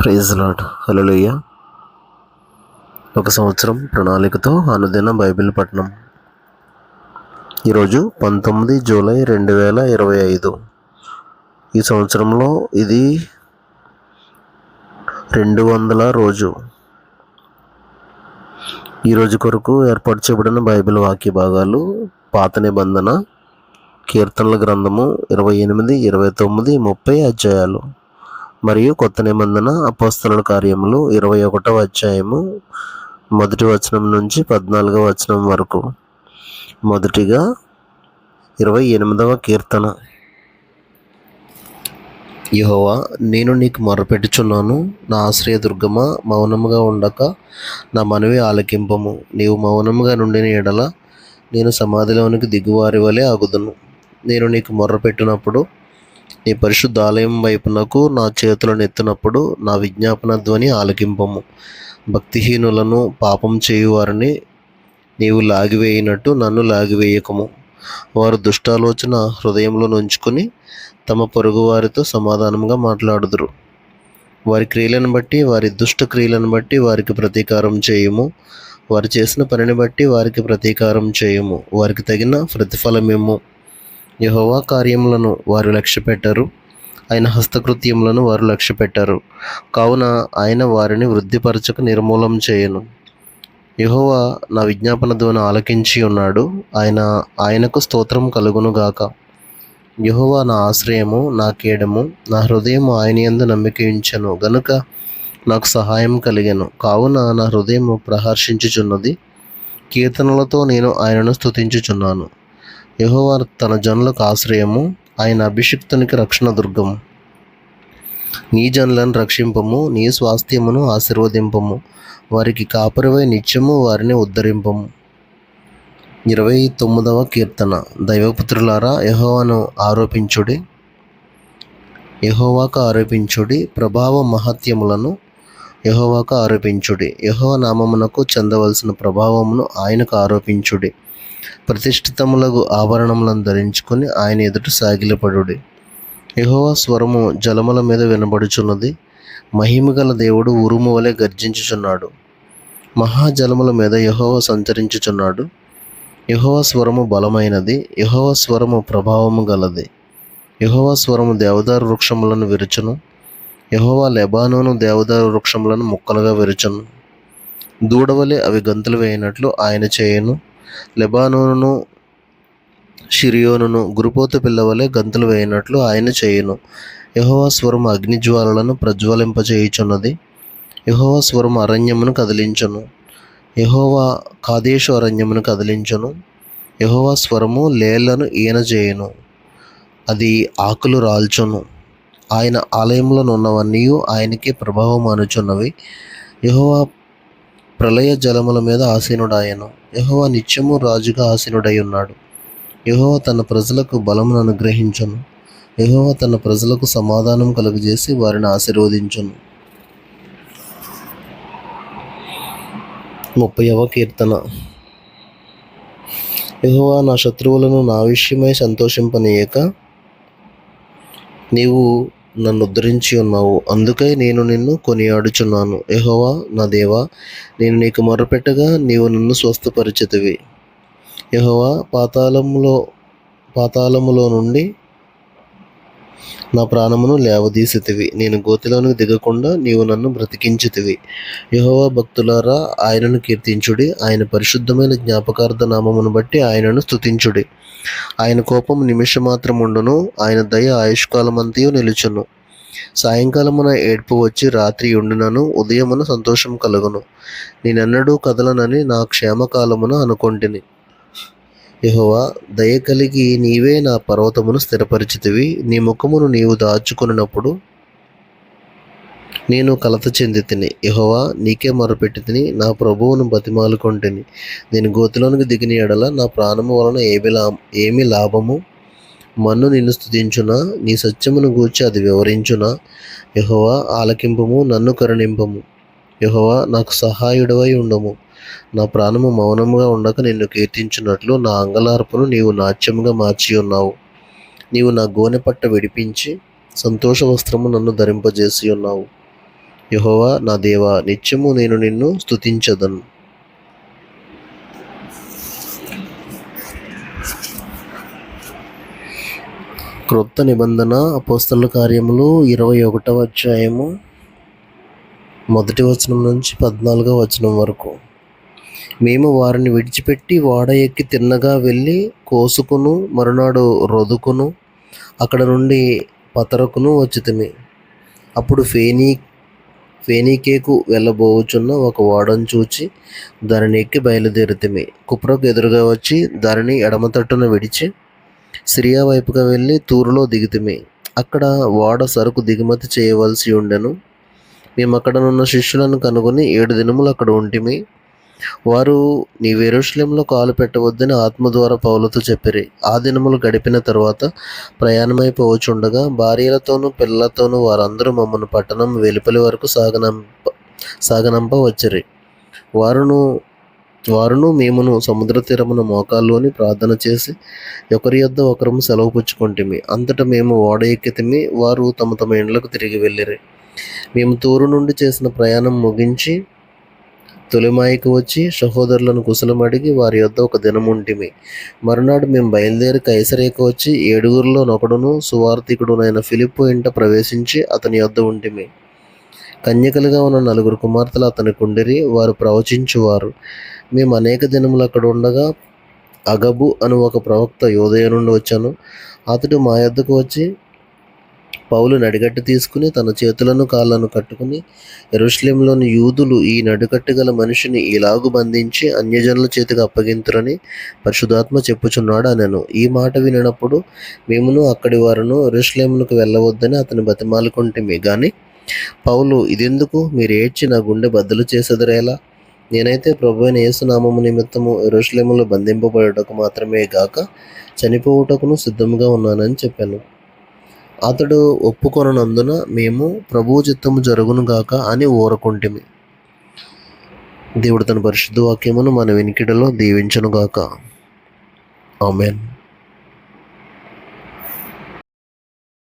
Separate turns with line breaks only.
Praise lord. హల్లెలూయా. ఒక సంవత్సరం ప్రణాళికతో అనుదిన బైబిల్ పఠనం. ఈరోజు 19 జూలై 2025. ఈ సంవత్సరంలో ఇది 200వ రోజు. ఈరోజు కొరకు ఏర్పాటు చేయబడిన బైబిల్ వాక్య భాగాలు: పాత నిబంధన, కీర్తనల గ్రంథము 28, 29, 30 అధ్యాయాలు, మరియు కొత్త నిబంధన అపోస్తలుల కార్యములు 21వ అధ్యాయము 1వ వచనం నుంచి 14వ వచనం వరకు. మొదటిగా 28వ కీర్తన. యెహోవా, నేను నీకు మొరపెట్టుచున్నాను. నా ఆశ్రయదుర్గమా, మౌనముగా ఉండక నా మనవి ఆలకింపము. నీవు మౌనముగా నుండిన ఎడల నేను సమాధిలోనికి దిగువారి వలె అగుదును. నేను నీకు మొర్రపెట్టినప్పుడు, నీ పరిశుద్ధ ఆలయం వైపునకు నా చేతులను ఎత్తినప్పుడు నా విజ్ఞాపన ధ్వని ఆలకింపము. భక్తిహీనులను, పాపం చేయువారిని నీవు లాగివేయినట్టు నన్ను లాగివేయకము. వారు దుష్టాలోచన హృదయంలో నుంచుకుని తమ పొరుగు వారితో సమాధానంగా మాట్లాడుదురు. వారి క్రియలను బట్టి, వారి దుష్ట క్రియలను బట్టి వారికి ప్రతీకారం చేయుము. వారు చేసిన పనిని బట్టి వారికి ప్రతీకారం చేయుము. వారికి తగిన ప్రతిఫలమిమ్ము. యెహోవా కార్యములను వారు లక్ష్యపెట్టరు, ఆయన హస్తకృత్యములను వారు లక్ష్యపెట్టరు. కావున ఆయన వారిని వృద్ధిపరచక నిర్మూలం చేయను. యెహోవా నా విజ్ఞాపన ధ్వని ఆలకించి ఉన్నాడు. ఆయనకు స్తోత్రం కలుగునుగాక. యెహోవా నా ఆశ్రయము, నా కేడము. నా హృదయము ఆయన యందు నమ్మిక ఉంచెను గనుక నాకు సహాయం కలిగెను. కావున నా హృదయము ప్రహర్షించుచున్నది. కీర్తనలతో నేను ఆయనను స్తుతించుచున్నాను. యెహోవా తన జనులకు ఆశ్రయము, ఆయన అభిషిక్తునికి రక్షణ దుర్గము. నీ జనులను రక్షింపము, నీ స్వాస్థ్యమును ఆశీర్వదింపము. వారికి కాపరివై నిత్యము వారిని ఉద్ధరింపము. 29వ కీర్తన. దైవపుత్రులారా, యెహోవాను ఆరోపించుడి, యెహోవాకు ఆరోపించుడి. ప్రభావ మహత్యములను యెహోవాకు ఆరోపించుడి. యెహోవా నామమునకు చెందవలసిన ప్రభావమును ఆయనకు ఆరోపించుడి. ప్రతిష్ఠితములకు ఆభరణములను ధరించుకొని ఆయన ఎదుట సాగిలపడుడి. యెహోవా స్వరము జలముల మీద వినబడుచున్నది. మహిమగల దేవుడు ఉరుము వలె గర్జించుచున్నాడు. మహాజలముల మీద యెహోవా సంచరించుచున్నాడు. యెహోవా స్వరము బలమైనది. యెహోవా స్వరము ప్రభావము గలది. యెహోవా స్వరము దేవదారు వృక్షములను విరుచును. యెహోవా లెబానోను దేవదారు వృక్షములను ముక్కలుగా విరుచును. దూడవలె అవి గంతులు వేయినట్లు ఆయన చేయను. లెబానోనును షిరియోనును గురుపోతు పిల్లవలే గంతులు వేయినట్లు ఆయన చేయును. యెహోవా స్వరము అగ్నిజ్వాలలను ప్రజ్వలింపచేయుచున్నది. యెహోవా స్వరము అరణ్యమును కదిలించును. యెహోవా కాదేశు అరణ్యమును కదిలించును. యెహోవా స్వరము లేళ్లను ఈనజేయును. అది ఆకులు రాల్చును. ఆయన ఆలయంలో ఉన్నవన్నీ ఆయనకే ప్రభావం అనుచున్నవి. యెహోవా ప్రళయ జలముల మీద ఆసీనుడాయను. యెహోవా నిత్యము రాజుగా ఆసీనుడై ఉన్నాడు. యెహోవా తన ప్రజలకు బలమును అనుగ్రహించును. యెహోవా తన ప్రజలకు సమాధానం కలుగజేసి వారిని ఆశీర్వదించును. 30వ కీర్తన. యెహోవా నా శత్రువులను నా విషయమై సంతోషింపనీయక నీవు నన్ను ఉద్ధరించి ఉన్నావు. అందుకై నేను నిన్ను కొనియాడుచున్నాను. యెహోవా నా దేవా, నేను నీకు మొర్రపెట్టగా నీవు నన్ను స్వస్థపరిచితివి. యెహోవా పాతాళములో నుండి నా ప్రాణమును లేవదీసితివి. నేను గోతిలోనికి దిగకుండా నీవు నన్ను బ్రతికించితివి. యెహోవా భక్తులారా, ఆయనను కీర్తించుడి. ఆయన పరిశుద్ధమైన జ్ఞాపకార్థ నామమును బట్టి ఆయనను స్తుతించుడి. ఆయన కోపము నిమిషమాత్రం ఉండును, ఆయన దయ ఆయుష్కాలమంతయు నిలుచును. సాయంకాలమున ఏడ్పు వచ్చి రాత్రి ఉండునను, ఉదయమున సంతోషం కలుగును. నేనెన్నడూ కదలనని నా క్షేమకాలమున అనుకొంటిని. యెహోవా, దయ కలిగి నీవే నా పర్వతమును స్థిరపరిచితివి. నీ ముఖమును నీవు దాచుకున్నప్పుడు నేను కలత చెందితిని. యెహోవా, నీకే మొరపెట్టితిని, నా ప్రభువును బతిమాలుకొంటిని. నేను గోతిలోనికి దిగిన ఎడల నా ప్రాణము వలన ఏమి లాభము? మన్ను నిన్ను స్తుతించునా? నీ సత్యమును గూర్చి అది వివరించునా? యెహోవా, ఆలకింపుము, నన్ను కరుణింపుము. యెహోవా, నాకు సహాయుడవై ఉండుము. నా ప్రాణము మౌనముగా ఉండక నిన్ను కీర్తించున్నట్లు నా అంగలార్పును నీవు నాట్యముగా మార్చి ఉన్నావు. నీవు నా గోనె పట్ట విడిపించి సంతోష వస్త్రము నన్ను ధరింపజేసి ఉన్నావు. యెహోవా నా దేవా, నిత్యము నేను నిన్ను స్తుతించెదను. క్రొత్త నిబంధన అపోస్తలుల కార్యములు 21వ అధ్యాయము 1వ వచనం నుంచి 14వ వచనం వరకు. మేము వారిని విడిచిపెట్టి ఓడ ఎక్కి తిన్నగా వెళ్ళి కోసుకును మరునాడు రొదుకును అక్కడ నుండి పతరకును వచ్చితిమి. అప్పుడు ఫేనీకేకు వెళ్ళబోచున్న ఒక ఓడను చూచి దానిని ఎక్కి బయలుదేరితిమి. కుప్రకు ఎదురుగా వచ్చి దానిని ఎడమ తట్టున విడిచి సిరియా వైపుగా వెళ్ళి తూరులో దిగితిమి. అక్కడ ఓడ సరుకు దిగుమతి చేయవలసి ఉండెను. మేము అక్కడనున్న శిష్యులను కనుగొని 7 దినములు అక్కడ ఉంటిమి. వారు నీవు యెరూషలేములో కాలు పెట్టవద్దని ఆత్మ ద్వారా పౌలుతో చెప్పిరి. ఆ దినములు గడిపిన తరువాత ప్రయాణమైపోవచుండగా భార్యలతోనూ పిల్లలతోనూ వారందరూ మమ్మను పట్టణం వెలుపలి వరకు సాగనంప వచ్చిరి. వారును మేమును సముద్ర తీరమున మోకాల్లోని ప్రార్థన చేసి ఒకరి యొద్ద ఒకరము సెలవు పుచ్చుకొంటిమి. అంతటా మేము ఓడ ఎక్కితిమి. వారు తమ తమ ఇండ్లకు తిరిగి వెళ్ళిరి. మేము తూరు నుండి చేసిన ప్రయాణం ముగించి తొలిమాయికి వచ్చి సహోదరులను కుశలం అడిగి వారి యొద్ద ఒక దినం ఉంటిమి. మరునాడు మేము బయలుదేరి కైసరేకు వచ్చి 7గురిలో నొకడును సువార్తికుడునైన ఫిలిప్పు ఇంట ప్రవేశించి అతని యొద్ద ఉంటిమి. కన్యకలుగా ఉన్న 4 కుమార్తెలు అతనికి ఉండిరి. వారు ప్రవచించువారు. మేము అనేక దినములు అక్కడ ఉండగా అగబు అను ఒక ప్రవక్త యూదయ నుండి వచ్చాను. అతడు మా యొద్దకు వచ్చి పౌలు నడికట్టు తీసుకుని తన చేతులను కాళ్ళను కట్టుకుని, యెరూషలేములోని యూదులు ఈ నడికట్టు గల మనిషిని ఇలాగు బంధించి అన్యజనుల చేతికి అప్పగింతురని పరిశుద్ధాత్మ చెప్పుచున్నాడు అనెను. ఈ మాట వినినప్పుడు మేమును అక్కడి వారును యెరూషలేమునకు వెళ్ళవద్దని అతని బతిమాలుకొంటిమి. గాని పౌలు, ఇదెందుకు? మీరు ఏడ్చి నా గుండె బద్దలు చేసెదరేలా? నేనైతే ప్రభువైన యేసు నామము నిమిత్తము యెరూషలేములో బంధింపబడుటకు మాత్రమే గాక చనిపోవుటకును సిద్ధముగా ఉన్నానని చెప్పాను. అతడు ఒప్పుకొననందున మేము ప్రభువు చిత్తము జరుగును గాక అని ఊరకుంటిమి. దేవుడు తన పరిశుద్ధ వాక్యమును మన వినికిడిలో దీవించును గాక. ఆమేన్.